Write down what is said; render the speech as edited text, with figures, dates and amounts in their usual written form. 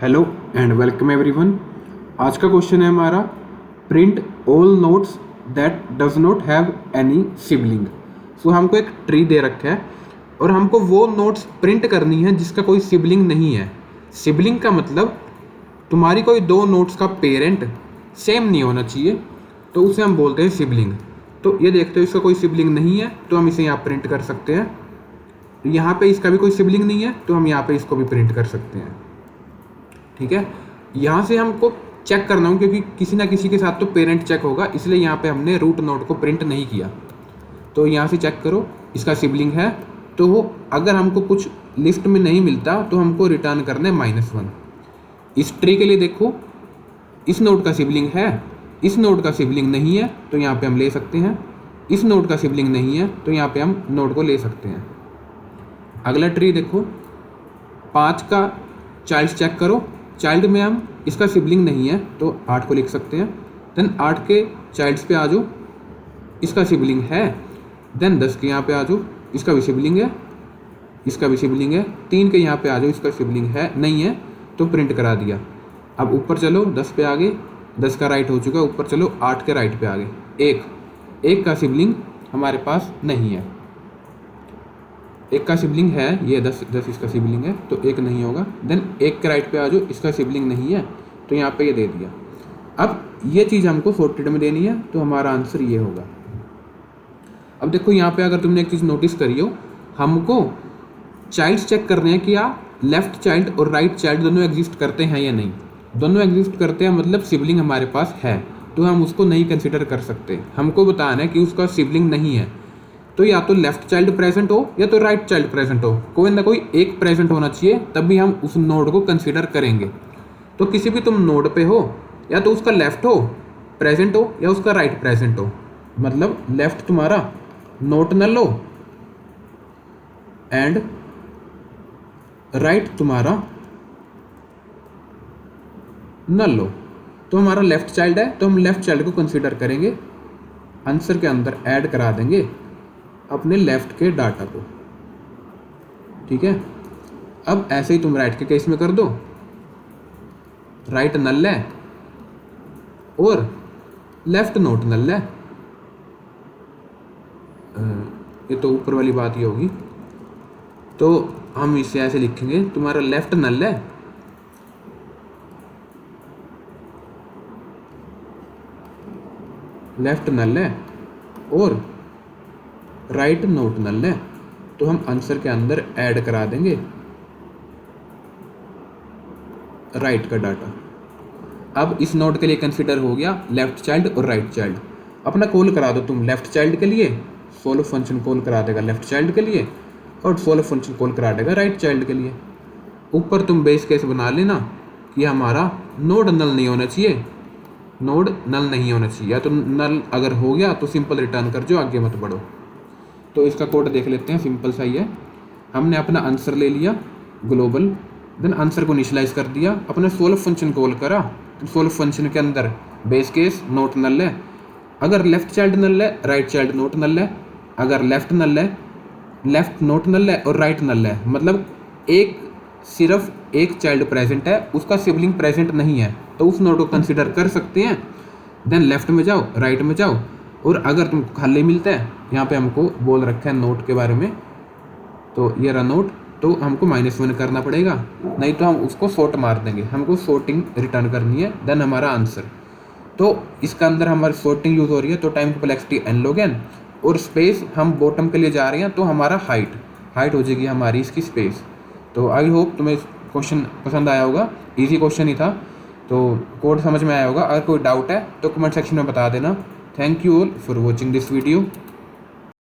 Hello and welcome everyone. आज का question है हमारा print all nodes that does not have any sibling. So हमको एक ट्री दे रखा है और हमको वो नोट्स प्रिंट करनी है जिसका कोई सिबलिंग नहीं है। सिबलिंग का मतलब तुम्हारी कोई दो नोट्स का पेरेंट सेम नहीं होना चाहिए, तो उसे हम बोलते हैं सिबलिंग। तो ये देखते हो इसका कोई सिबलिंग नहीं है तो हम इसे यहाँ प्रिंट कर सकते हैं। यहाँ पे इसका भी कोई सिबलिंग नहीं है तो हम यहाँ पे इसको भी प्रिंट कर सकते हैं। ठीक है, यहाँ से हमको चेक करना हो क्योंकि किसी ना किसी के साथ तो पेरेंट चेक होगा, इसलिए यहाँ पे हमने रूट नोट को प्रिंट नहीं किया। तो यहाँ से चेक करो इसका सिबलिंग है, तो वो अगर हमको कुछ लिस्ट में नहीं मिलता तो हमको रिटर्न करना है -1। इस ट्री के लिए देखो इस नोड का सिबलिंग है, इस नोड का सिबलिंग नहीं है तो यहाँ पे हम ले सकते हैं, इस नोड का सिबलिंग नहीं है तो यहाँ पे हम नोड को ले सकते हैं। अगला ट्री देखो 5 का चाइल्ड चेक करो, चाइल्ड में हम इसका सिबलिंग नहीं है तो 8 को लिख सकते हैं। देन 8 के चाइल्ड्स पे आ जाओ, इसका सिबलिंग है। देन 10 के यहाँ पे आ जाओ, इसका भी सिबलिंग है, इसका भी सिबलिंग है। 3 के यहाँ पे आ जाओ, इसका सिबलिंग है नहीं है तो प्रिंट करा दिया। अब ऊपर चलो 10 पे आ गए, 10 का राइट हो चुका, ऊपर चलो 8 के राइट पे आ गए। एक का सिबलिंग हमारे पास नहीं है, एक का सिबलिंग है, ये 10 इसका सिबलिंग है तो एक नहीं होगा। देन 1 के राइट पे आ जाओ, इसका सिबलिंग नहीं है तो यहाँ पे ये दे दिया। अब ये चीज़ हमको सॉर्टेड में देनी है तो हमारा आंसर ये होगा। अब देखो यहाँ पे अगर तुमने एक चीज़ नोटिस करी हो, हमको चाइल्ड्स चेक करने हैं कि या लेफ्ट चाइल्ड और राइट चाइल्ड दोनों एग्जिस्ट करते हैं या नहीं। दोनों एग्जिस्ट करते हैं मतलब सिबलिंग हमारे पास है, तो हम उसको नहीं कंसिडर कर सकते। हमको बताना है कि उसका सिबलिंग नहीं है, तो या तो लेफ्ट चाइल्ड प्रेजेंट हो या तो राइट चाइल्ड प्रेजेंट हो, कोई ना कोई एक प्रेजेंट होना चाहिए, तभी हम उस नोड को कंसीडर करेंगे। तो किसी भी तुम नोड पे हो, या तो उसका लेफ्ट हो प्रेजेंट हो या उसका राइट प्रेजेंट हो, मतलब लेफ्ट तुम्हारा नोट नल हो एंड राइट तुम्हारा नल हो, तो हमारा लेफ्ट चाइल्ड है तो हम लेफ्ट चाइल्ड को कंसीडर करेंगे, आंसर के अंदर ऐड करा देंगे अपने लेफ्ट के डाटा को। ठीक है, अब ऐसे ही तुम राइट के केस में कर दो, राइट नल है और लेफ्ट नोट नल है। ये तो ऊपर वाली बात ही होगी, तो हम इसे ऐसे लिखेंगे तुम्हारा लेफ्ट नल है और राइट नोट नल है, तो हम आंसर के अंदर ऐड करा देंगे राइट का डाटा। अब इस नोड के लिए कंसीडर हो गया लेफ्ट चाइल्ड और राइट चाइल्ड। अपना कॉल करा दो तुम लेफ्ट चाइल्ड के लिए, सोल्व फंक्शन कॉल करा देगा लेफ्ट चाइल्ड के लिए और सोल्व फंक्शन कॉल करा देगा राइट चाइल्ड के लिए। ऊपर तुम बेस केस बना लेना कि हमारा नोड नल नहीं होना चाहिए, नोड नल नहीं होना चाहिए, या तो नल अगर हो गया तो सिंपल रिटर्न कर जो, आगे मत बढ़ो। तो इसका कोड देख लेते हैं, सिंपल सा ही है। हमने अपना आंसर ले लिया ग्लोबल, देन आंसर को इनिशियलाइज कर दिया, अपना सोल्व फंक्शन कॉल करा, तो सोल्व फंक्शन के अंदर बेस केस नोट नल है, अगर लेफ्ट चाइल्ड नल है राइट चाइल्ड नोट नल है, अगर लेफ्ट नल है लेफ्ट नोट नल है और राइट नल है, मतलब सिर्फ एक चाइल्ड प्रेजेंट है, उसका सिबलिंग प्रेजेंट नहीं है, तो उस नोट को कंसिडर कर सकते हैं। देन लेफ्ट में जाओ राइट में जाओ, और अगर तुमको खाली मिलता है, यहाँ पे हमको बोल रखा है नोट के बारे में, तो ये रहा नोट, तो हमको -1 करना पड़ेगा, नहीं तो हम उसको सॉर्ट मार देंगे। हमको सॉर्टिंग रिटर्न करनी है, देन हमारा आंसर। तो इसका अंदर हमारी सॉर्टिंग यूज़ हो रही है, तो time complexity n log n, और स्पेस हम बॉटम के लिए जा रहे हैं तो हमारा हाइट हो जाएगी हमारी इसकी स्पेस। तो आई होप तुम्हें क्वेश्चन पसंद आया होगा, इजी क्वेश्चन ही था, तो कोड समझ में आया होगा। अगर कोई डाउट है तो कमेंट सेक्शन में बता देना। Thank you all for watching this video.